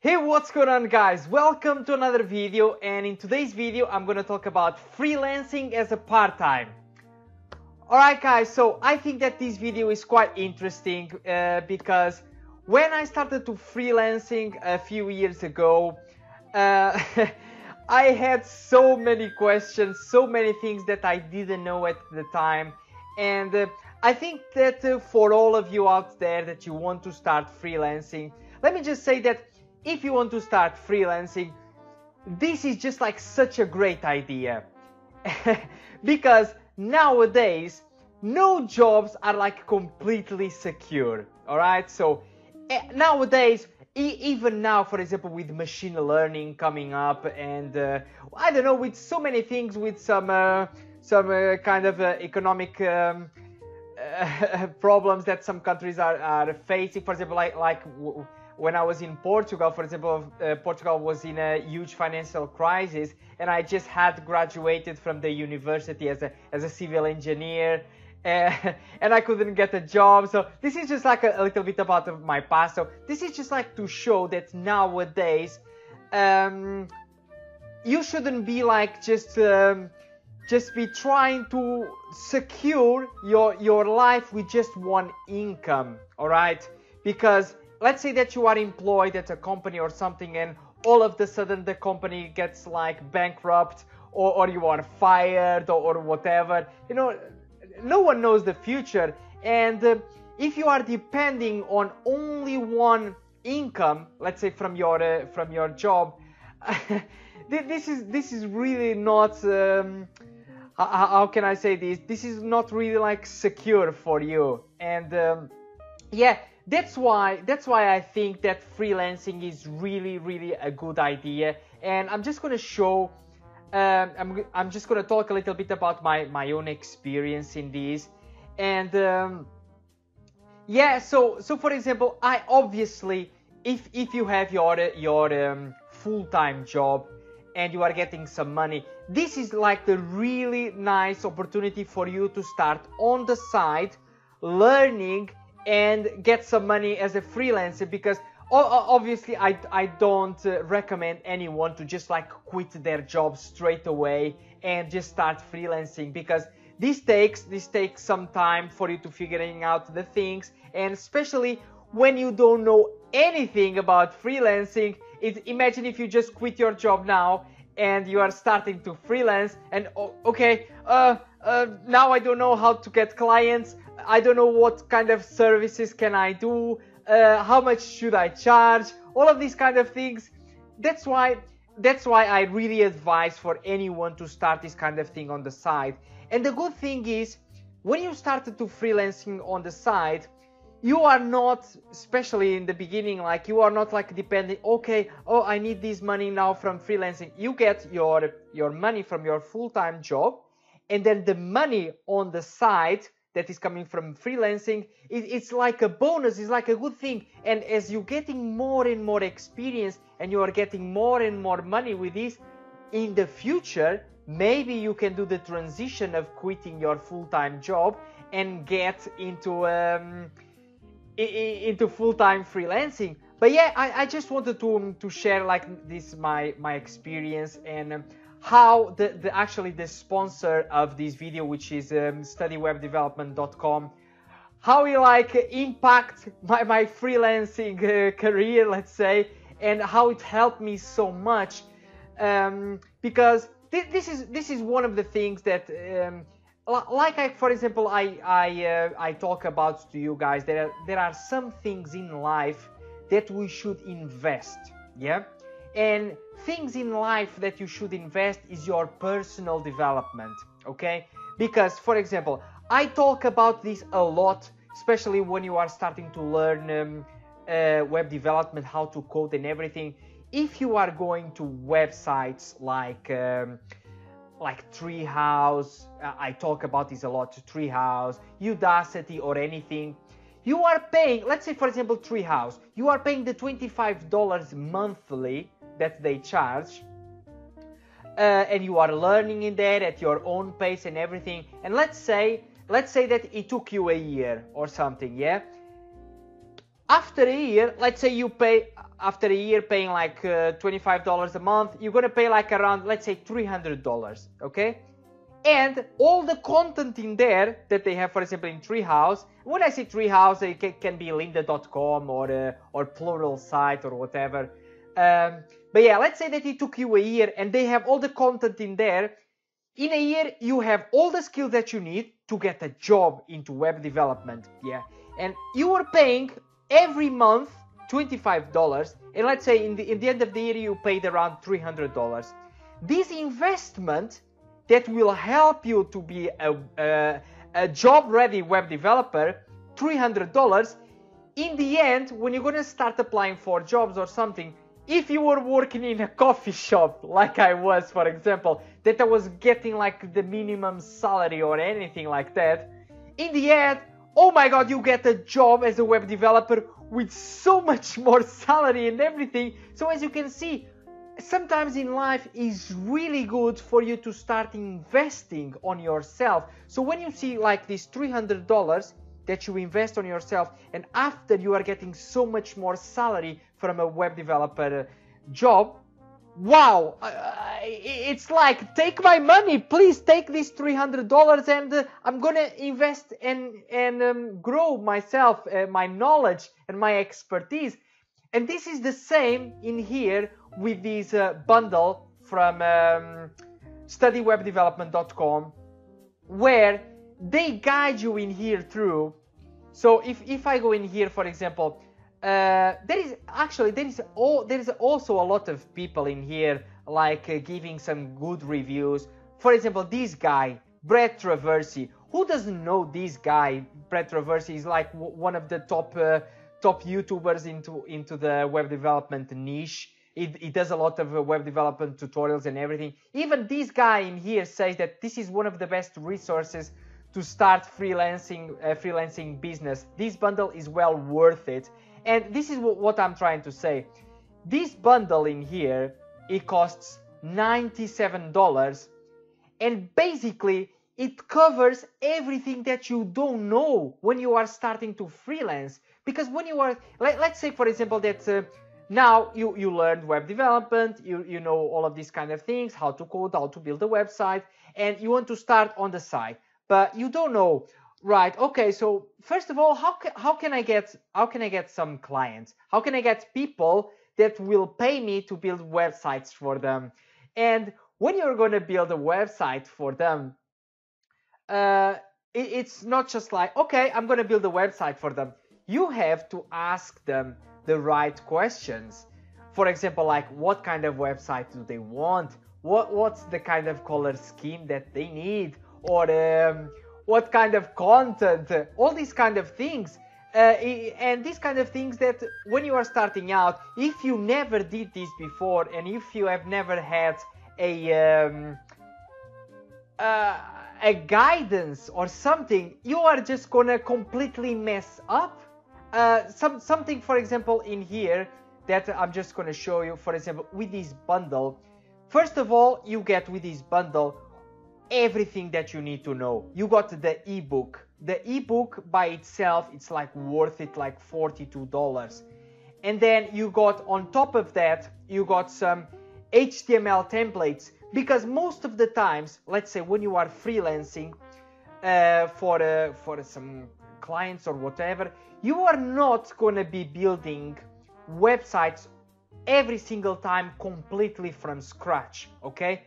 Hey, what's going on, guys? Welcome to another video, and in today's video I'm going to talk about freelancing as a part-time. Alright guys, so I think that this video is quite interesting because when I started to freelancing a few years ago, I had so many questions, so many things that I didn't know at the time, and I think that for all of you out there that you want to start freelancing, let me just say that if you want to start freelancing, this is just like such a great idea because nowadays no jobs are like completely secure. All right, so nowadays, even now, for example, with machine learning coming up, and I don't know, with so many things, with some kind of economic problems that some countries are facing. For example, like when I was in Portugal, for example, Portugal was in a huge financial crisis, and I just had graduated from the university as a civil engineer, and I couldn't get a job. So this is just like a little bit about my past. So this is just like to show that nowadays you shouldn't be like just be trying to secure your life with just one income. All right, because let's say that you are employed at a company or something, and all of a sudden the company gets like bankrupt, or you are fired, or whatever. You know, no one knows the future, and if you are depending on only one income, let's say from your job, this is really not. How can I say this? This is not really like secure for you, and yeah. That's why I think that freelancing is really a good idea, and I'm just gonna show. I'm just gonna talk a little bit about my own experience in this, and yeah. So for example, I obviously, if you have your full-time job and you are getting some money, this is like the really nice opportunity for you to start on the side, learning and get some money as a freelancer, because obviously I don't recommend anyone to just like quit their job straight away and just start freelancing, because this takes some time for you to figuring out the things, and especially when you don't know anything about freelancing. Imagine if you just quit your job now and you are starting to freelance, and okay, now I don't know how to get clients. I don't know what kind of services can I do, how much should I charge, all of these kind of things. That's why I really advise for anyone to start this kind of thing on the side. And the good thing is, when you started to freelancing on the side, you are not, especially in the beginning, like you are not like depending, okay, oh, I need this money now from freelancing. You get your money from your full-time job, and then the money on the side that is coming from freelancing, it's like a bonus, it's like a good thing. And as you're getting more and more experience and you are getting more and more money with this, in the future, maybe you can do the transition of quitting your full-time job and get into full-time freelancing. But yeah, I just wanted to share like this my experience, and how actually the sponsor of this video, which is studywebdevelopment.com, how it like impact my freelancing career, let's say, and how it helped me so much, because this is one of the things that like for example I talk about to you guys. There are some things in life that we should invest, yeah. And things in life that you should invest is your personal development, okay? Because, for example, I talk about this a lot, especially when you are starting to learn web development, how to code and everything. If you are going to websites like Treehouse, I talk about this a lot, Treehouse, Udacity, or anything, you are paying, let's say for example Treehouse, you are paying the $25 monthly that they charge, and you are learning in there at your own pace and everything. And let's say that it took you a year or something, yeah. After a year, let's say you pay, after a year paying like $25 a month, you're gonna pay like around, let's say, $300, okay? And all the content in there that they have, for example, in Treehouse. When I say Treehouse, it can be lynda.com or plural site or whatever. But yeah, let's say that it took you a year and they have all the content in there. In a year, you have all the skills that you need to get a job into web development. Yeah, and you are paying every month $25, and let's say in the end of the year you paid around $300. This investment that will help you to be a job-ready web developer, $300, in the end, when you're gonna start applying for jobs or something, if you were working in a coffee shop, like I was, for example, that I was getting like the minimum salary or anything like that, in the end, oh my god, you get a job as a web developer with so much more salary and everything. So as you can see, sometimes in life is really good for you to start investing on yourself. So when you see like this $300 that you invest on yourself, and after you are getting so much more salary from a web developer job, wow, it's like, take my money, please take this $300 and I'm gonna invest and grow myself, my knowledge and my expertise. And this is the same in here with this bundle from studywebdevelopment.com, where they guide you in here through. So if I go in here, for example, there is also a lot of people in here like top some good reviews. For example, this guy, Brett Traversy. Who doesn't know this guy? Brett Traversy is like one of the top YouTubers into the web development niche. He does a lot of web development tutorials and everything. Even this guy in here says that this is one of the best resources to start freelancing business. This bundle is well worth it. And this is what I'm trying to say. This bundle in here, it costs $97, and basically it covers everything that you don't know when you are starting to freelance. Because when you are, let's say for example that now you learned web development, you know all of these kind of things, how to code, how to build a website, and you want to start on the side, but you don't know, right? Okay, so first of all, how can I get some clients? How can I get people that will pay me to build websites for them? And when you're going to build a website for them, it's not just like, okay, I'm going to build a website for them. You have to ask them the right questions. For example, like what kind of website do they want? What's the kind of color scheme that they need? Or what kind of content? All these kind of things. And these kind of things that when you are starting out, if you never did this before, and if you have never had a guidance or something, you are just gonna completely mess up. Something, for example, in here that I'm just gonna show you, for example, with this bundle. First of all, you get with this bundle everything that you need to know. You got the ebook. The ebook by itself, it's like worth it, like $42. And then you got on top of that, you got some HTML templates, because most of the times, let's say when you are freelancing for some clients or whatever, you are not gonna be building websites every single time completely from scratch, okay?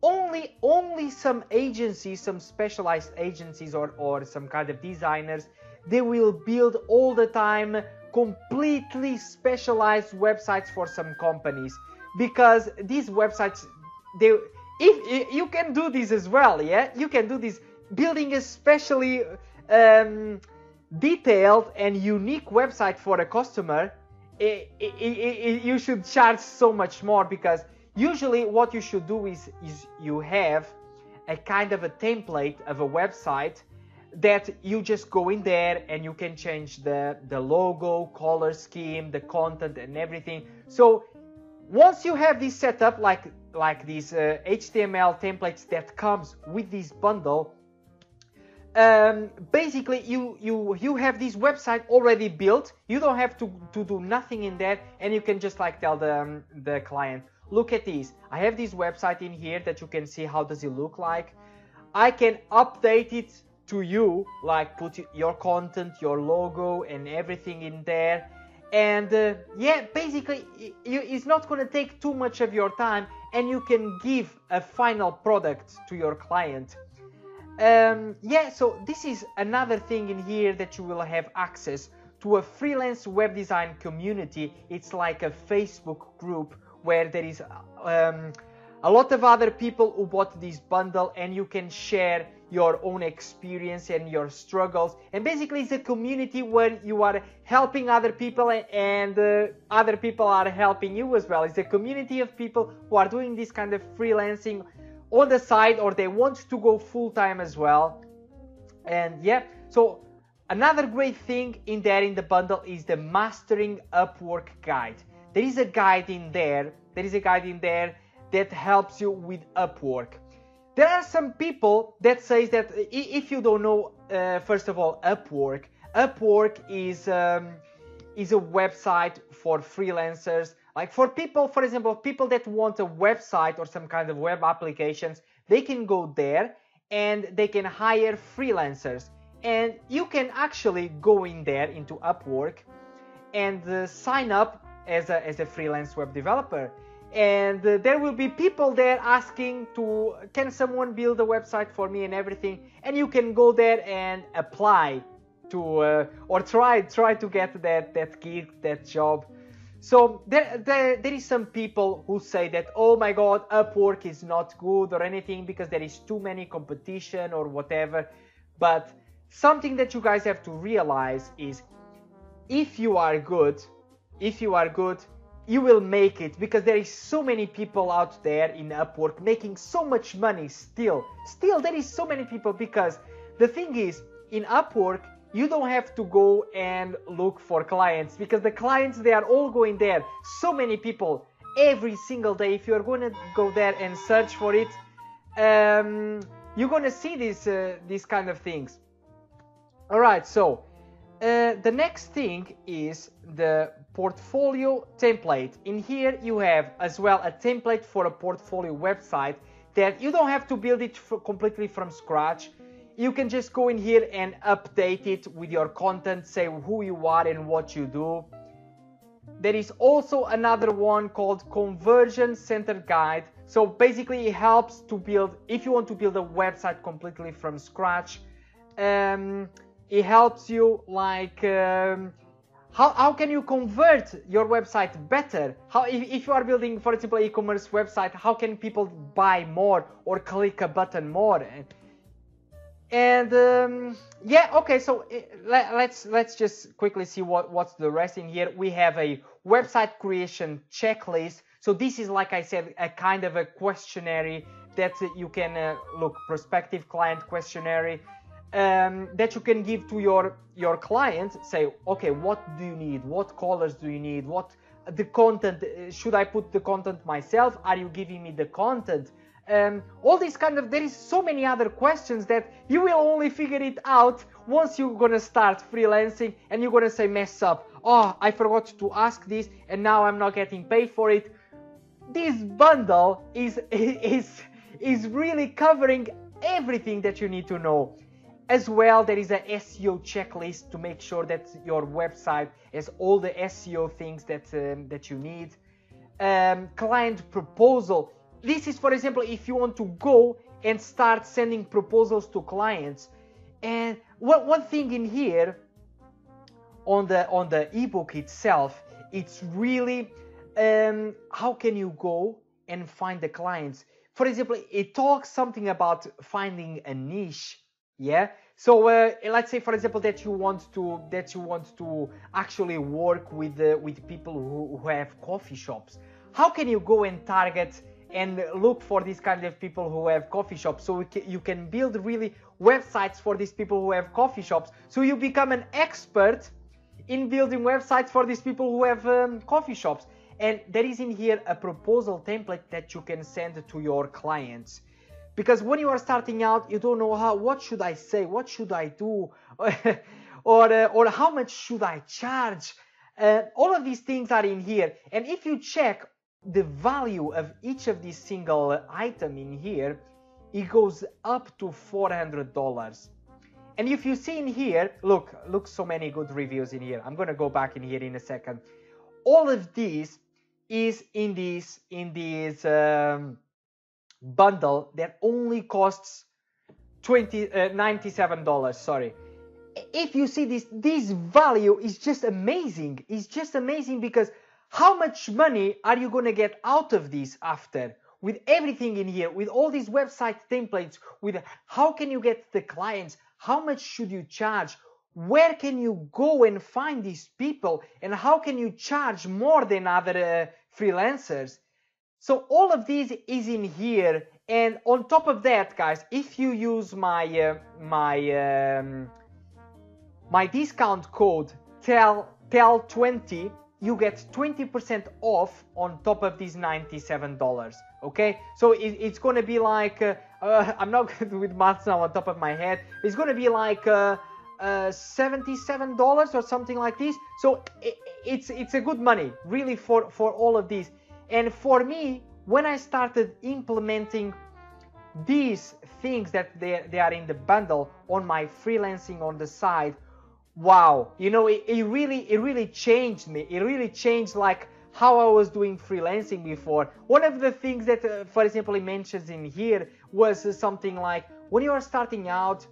Only some agencies, some specialized agencies or some kind of designers, they will build all the time completely specialized websites for some companies, because these websites, if you can do this as well, yeah, you can do this, building a specially detailed and unique website for a customer. You should charge so much more, because usually what you should do is you have a kind of a template of a website that you just go in there and you can change the logo, color scheme, the content and everything. So once you have this set up, like these HTML templates that comes with this bundle, basically you have this website already built. You don't have to do nothing in that, and you can just like tell the client, look at this, I have this website in here that you can see how does it look like. I can update it to you, like put your content, your logo and everything in there. And yeah, basically it's not going to take too much of your time, and you can give a final product to your client. Yeah, so this is another thing in here, that you will have access to a freelance web design community. It's like a Facebook group where there is a lot of other people who bought this bundle, and you can share your own experience and your struggles. And basically it's a community where you are helping other people, and other people are helping you as well. It's a community of people who are doing this kind of freelancing on the side, or they want to go full-time as well. And yeah, so another great thing in there in the bundle is the Mastering Upwork guide. There is a guide in there. That helps you with Upwork. There are some people that say that if you don't know, first of all, Upwork is a website for freelancers. Like for people, for example, people that want a website or some kind of web applications, they can go there and they can hire freelancers. And you can actually go in there into Upwork and sign up as a freelance web developer. And there will be people there asking to, can someone build a website for me and everything. And you can go there and apply to, or try to get that gig, that job. So there is some people who say that, oh my God, Upwork is not good or anything because there is too many competition or whatever. But something that you guys have to realize is, if you are good, you will make it, because there is so many people out there in Upwork making so much money still there is so many people, because the thing is, in Upwork you don't have to go and look for clients, because the clients, they are all going there. So many people every single day. If you're going to go there and search for it, you're going to see these kind of things. All right, so the next thing is the portfolio template. In here you have as well a template for a portfolio website that you don't have to build it completely from scratch. You can just go in here and update it with your content, say who you are and what you do. There is also another one called Conversion Center Guide. So basically it helps to build, if you want to build a website completely from scratch, it helps you like how can you convert your website better? How, if you are building, for example, an e-commerce website, how can people buy more or click a button more? And yeah, okay, so let's just quickly see what's the rest in here. We have a website creation checklist. So this is, like I said, a kind of a questionnaire that you can look, prospective client questionnaire. That you can give to your client. Say, okay, what do you need? What colors do you need? What the content? Should I put the content myself? Are you giving me the content? All these kind of, there is so many other questions that you will only figure it out once you're gonna start freelancing, and you're gonna say, mess up. Oh, I forgot to ask this, and now I'm not getting paid for it. This bundle is really covering everything that you need to know. As well, there is a SEO checklist to make sure that your website has all the SEO things that you need. Client proposal. This is, for example, if you want to go and start sending proposals to clients. And one thing in here on the ebook itself, it's really how can you go and find the clients. For example, it talks something about finding a niche. Yeah, so let's say, for example, that you want to actually work with people who have coffee shops. How can you go and target and look for these kind of people who have coffee shops? So you can build really websites for these people who have coffee shops. So you become an expert in building websites for these people who have coffee shops. And there is in here a proposal template that you can send to your clients. Because when you are starting out, you don't know what should I say, what should I do, or how much should I charge. All of these things are in here, and if you check the value of each of these single item in here, it goes up to $400. And if you see in here, look, so many good reviews in here. I'm gonna go back in here in a second. All of these is in this bundle that only costs $97. Sorry. If you see this value is just amazing. It's just amazing because how much money are you gonna get out of this after? With everything in here, with all these website templates, with how can you get the clients? How much should you charge? Where can you go and find these people? And how can you charge more than other freelancers? So all of this is in here. And on top of that, guys, if you use my discount code TEL20, you get 20% off on top of these $97. Okay, so it's gonna be like I'm not good with maths now on top of my head. It's gonna be like $77 or something like this. So it's a good money really for all of these. And for me, when I started implementing these things that they are in the bundle on my freelancing on the side, wow, you know, it really changed me. It really changed like how I was doing freelancing before. One of the things that, for example, he mentions in here was something like when you are starting out,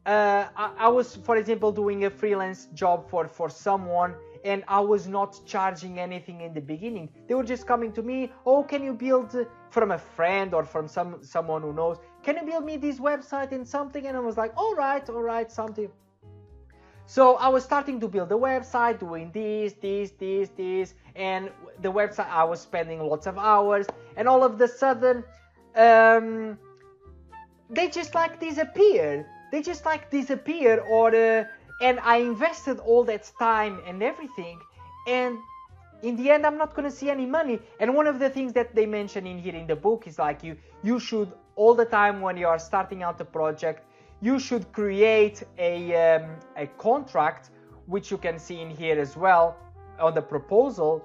I was, for example, doing a freelance job for someone, and I was not charging anything in the beginning. They were just coming to me, oh, can you build, from a friend or from someone who knows, can you build me this website and something? And I was like, all right, something. So I was starting to build a website, doing this, and the website, I was spending lots of hours, and all of a sudden, they just like disappeared. And I invested all that time and everything, and in the end, I'm not gonna see any money. And one of the things that they mention in here in the book is like you should all the time when you are starting out a project, you should create a contract, which you can see in here as well on the proposal,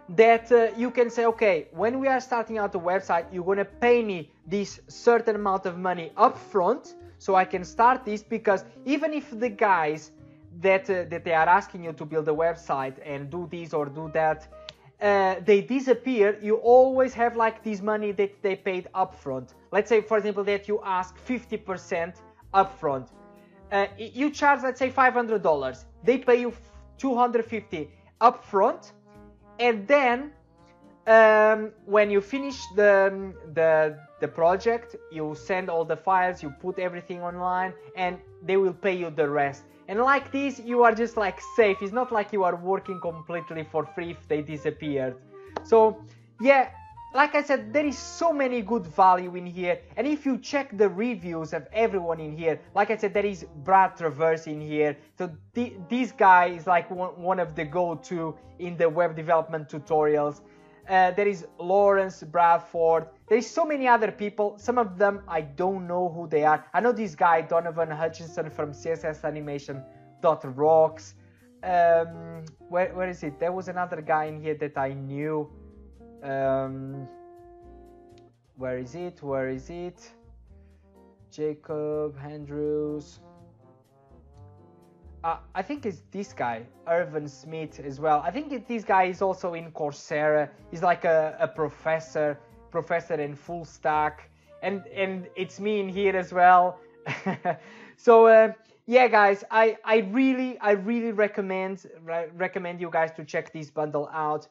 that you can say, okay, when we are starting out a website, you're going to pay me this certain amount of money up front so I can start this, because even if the guys that they are asking you to build a website and do this or do that, they disappear, you always have like this money that they paid upfront. Let's say, for example, that you ask 50% upfront. You charge, let's say, $500. They pay you $250 upfront, and then when you finish the project, you send all the files, you put everything online, and they will pay you the rest. And like this, you are just like safe. It's not like you are working completely for free if they disappeared. So yeah, like I said, there is so many good value in here. And if you check the reviews of everyone in here, like I said, there is Brad Travers in here. So this guy is like one of the go-to in the web development tutorials. There is Lawrence Bradford. There is so many other people. Some of them I don't know who they are. I know this guy Donovan Hutchinson from CSSAnimation.rocks. Where is it? There was another guy in here that I knew. Where is it? Jacob Andrews. I think it's this guy, Irvin Smith, as well. I think this guy is also in Coursera. He's like a professor in full stack, and it's me in here as well. So yeah, guys, I really recommend you guys to check this bundle out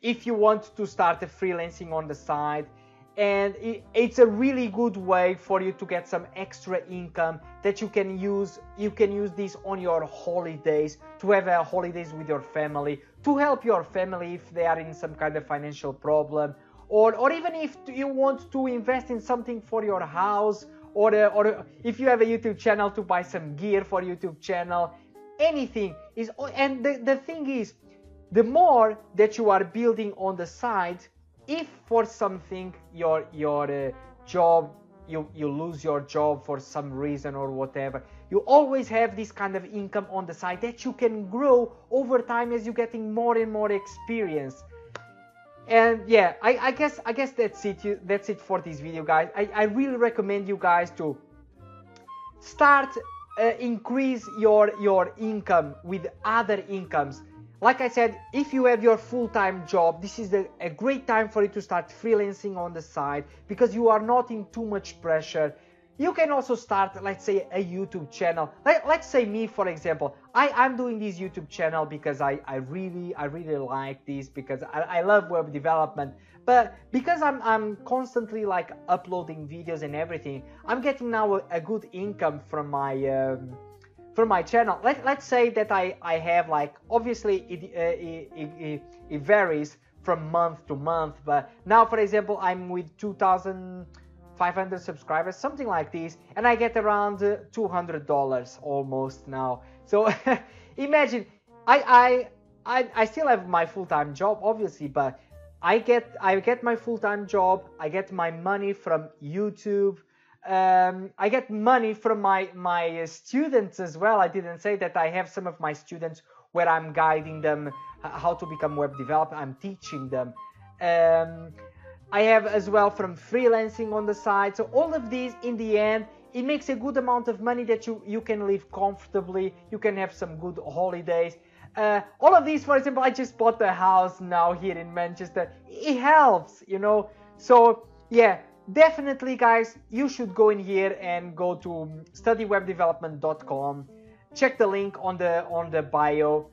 if you want to start a freelancing on the side. And it's a really good way for you to get some extra income that you can use. You can use this on your holidays, to have holidays with your family, to help your family if they are in some kind of financial problem, or even if you want to invest in something for your house, or if you have a YouTube channel, to buy some gear for YouTube channel. Anything is, and the thing is, the more that you are building on the side, if for something your job, you lose your job for some reason or whatever, you always have this kind of income on the side that you can grow over time as you're getting more and more experience. And yeah, I guess that's it. That's it for this video, guys. I really recommend you guys to start increase your income with other incomes. Like I said, if you have your full-time job, this is a great time for you to start freelancing on the side, because you are not in too much pressure. You can also start, let's say, a YouTube channel. Let's say me, for example. I'm doing this YouTube channel because I really like this, because I love web development. But because I'm constantly like uploading videos and everything, I'm getting now a good income from my channel. Let's say that I have, like, obviously it varies from month to month, but now, for example, I'm with 2,500 subscribers, something like this, and I get around $200 almost now. So imagine, I still have my full-time job, obviously, but I get my full-time job, I get my money from YouTube, I get money from my students as well. I didn't say that I have some of my students where I'm guiding them how to become web developer. I'm teaching them. I have as well from freelancing on the side. So all of these, in the end, it makes a good amount of money that you can live comfortably. You can have some good holidays. All of these, for example, I just bought a house now here in Manchester. It helps, you know. So yeah, definitely, guys, you should go in here and go to studywebdevelopment.com. Check the link on the bio.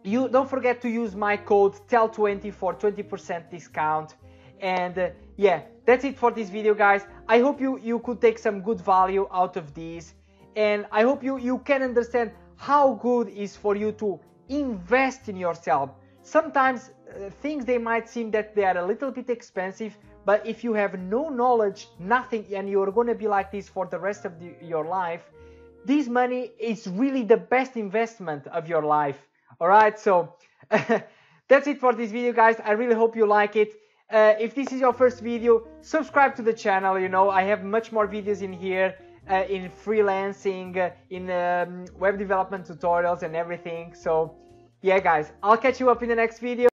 You don't forget to use my code TEL20 for 20% discount. And yeah, that's it for this video, guys. I hope you could take some good value out of these, and I hope you can understand how good it is for you to invest in yourself. Sometimes things, they might seem that they are a little bit expensive, but if you have no knowledge, nothing, and you're going to be like this for the rest of your life, this money is really the best investment of your life. All right, so that's it for this video, guys. I really hope you like it. If this is your first video, subscribe to the channel. You know, I have much more videos in here, in freelancing, in web development tutorials and everything. So yeah, guys, I'll catch you up in the next video.